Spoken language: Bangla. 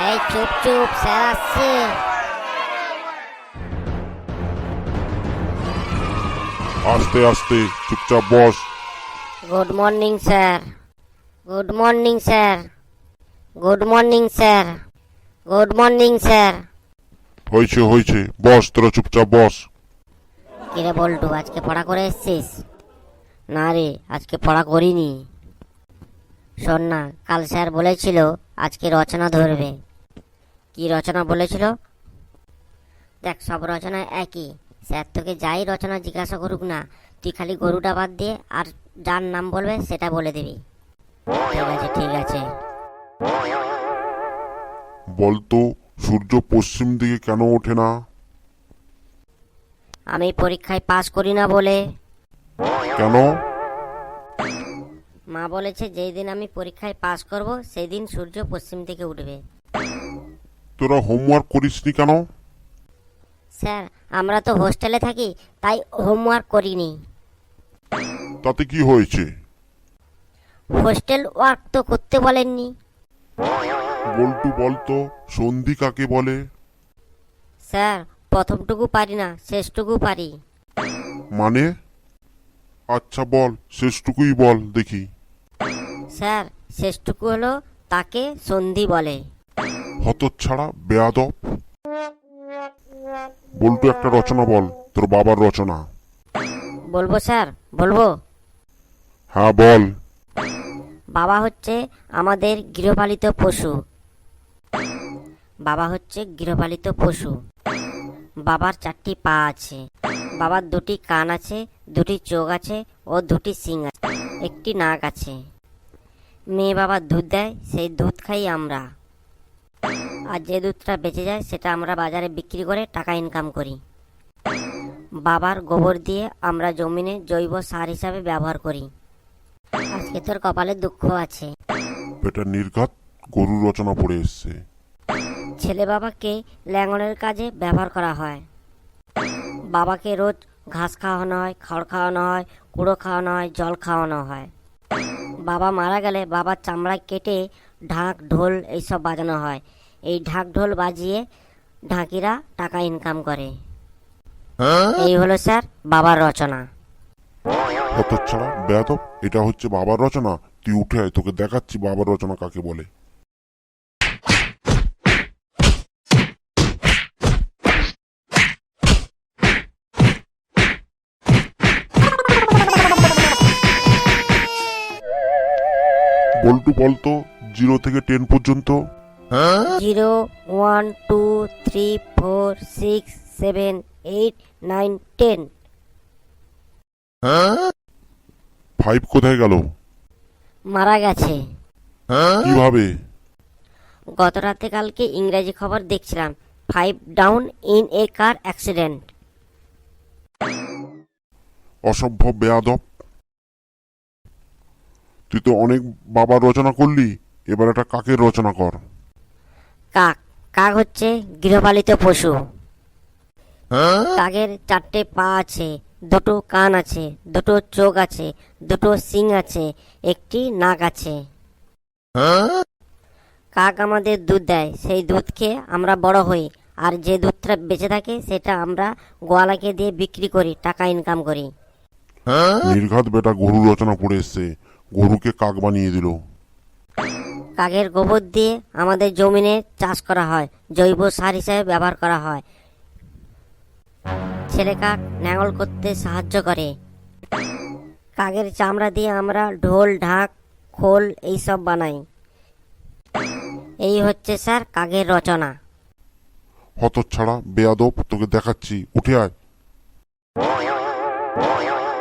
এই চুপ চুপ, স্যার আসছে। আস্তে আস্তে, চুপচাপ বস। Good morning sir. Good morning sir. Good morning sir. Good morning sir. হয়েছে হয়েছে, বস, তোরা চুপচাপ বস। কিরে বল্টু, আজকে পড়া করে এসছিস? না রে, আজকে পড়া করিনি। শোন না, কাল স্যার বলেছিল আজকে রচনা ধরবে। কি রচনা বলেছিল? দেখ, সব রচনা একই। স্যার তোকে যাই রচনা জিজ্ঞাসা করুক না, তুই খালি গরুটা বাদ দিয়ে আর যার নাম বলবে সেটা বলে দিবি। ঠিক আছে ঠিক আছে। বলতো, সূর্য পশ্চিম দিকে কেন ওঠে না? আমি পরীক্ষায় পাস করি না বলে। কেন? মা বলেছে যেই দিন আমি পরীক্ষায় পাস করব সেই দিন সূর্য পশ্চিম দিকে উঠবে। তোরা হোমওয়ার্ক করিসনি কেন? স্যার, আমরা তো হোস্টেলে থাকি, তাই হোমওয়ার্ক করিনি। তাতে কি হয়েছে? হোস্টেল ওয়ার্ক তো করতে বলেননি। বল্টু, বলতো সন্ধি কাকে বলে? স্যার, প্রথমটুকু পারি না, শেষটুকু পারি। মানে? আচ্ছা বল, শেষটুকুই বল দেখি। স্যার, শেষটুকু হলো তাকে সন্ধি বলে। হতচ্ছাড়া, বেয়াদব। বল্টু, একটা রচনা বল, তোর বাবার রচনা। বলবো স্যার, বলবো। হ্যাঁ বল। বাবা হচ্ছে আমাদের গৃহপালিত পশু। বাবা হচ্ছে গৃহপালিত পশু। বাবার 4টি পা আছে। বাবার 2টি কান আছে, 2টি চোখ আছে ও 2টি শিং আছে, একটি নাক আছে। মেয়ে বাবার দুধ দেয়, সেই দুধ খাই আমরা। আর যে দুধটা বেঁচে যায় সেটা আমরা বাজারে বিক্রি করে টাকা ইনকাম করি। বাবার গোবর দিয়ে আমরা জমিনে জৈব সার হিসাবে ব্যবহার করি। আজকে তোর কপালে দুঃখ আছে। বেটা নির্ঘাত গরুর রচনা পড়ে এসছে। ছেলে বাবাকে ল্যাঙ্গনের কাজে ব্যবহার করা হয়। বাবাকে রোজ ঘাস খাওয়ানো হয়, খড় খাওয়ানো হয়, কুড়ো খাওয়ানো হয়, জল খাওয়ানো হয়। বাবা মারা গেলে বাবার চামড়া কেটে ঢাক ঢোল এইসব বাজানো হয়। এই ঢাক ঢোল বাজিয়ে ঢাকিরা টাকা ইনকাম করে। এই হলো স্যার বাবার রচনা। হতচ্ছাড়া, বেয়াদব, এটা হচ্ছে বাবার রচনা? তুই উঠে আয়, তোকে দেখাচ্ছি বাবার রচনা কাকে বলে। বল্টু, বলতো 0 থেকে 10 পর্যন্ত। 0, 1, 2, 3, 4, 6, 7, 8, 9, 10। 5 কোথায় গেল? মারা গেছে। কিভাবে? গত রাতে কালকে ইংরেজি খবর দেখছিলাম, 5 down in a car accident. অসভ্য, বেয়াদব। তুই তো অনেক বাবার রচনা করলি, এবার একটা কাকের রচনা কর। কাক। কাক হচ্ছে গৃহপালিত পশু। কাকের 4টে পা আছে, 2টো কান আছে, 2টো চোখ আছে, 2টো শিং আছে, একটি নাক আছে। কাক আমাদের দুধ দেয়, সেই দুধ খেয়ে আমরা বড় হই। আর যে দুধটা বেঁচে থাকে সেটা আমরা গোয়ালাকে দিয়ে বিক্রি করি, টাকা ইনকাম করি। নির্ঘাত বেটা গরুর রচনা পড়ে এসছে, গরুকে কাক বানিয়ে দিল। কাকের গোবর দিয়ে আমাদের জমিনে চাষ করা হয়, জৈব সার হিসেবে ব্যবহার করা হয়। ছেলে কাক নাঙল করতে সাহায্য করে। কাকের চামড়া দিয়ে আমরা ঢোল, ঢাক, খোল এইসব বানাই। এই হচ্ছে স্যার কাকের রচনা। হতচ্ছাড়া, বেয়াদব, তোকে দেখাচ্ছি, উঠে আয়,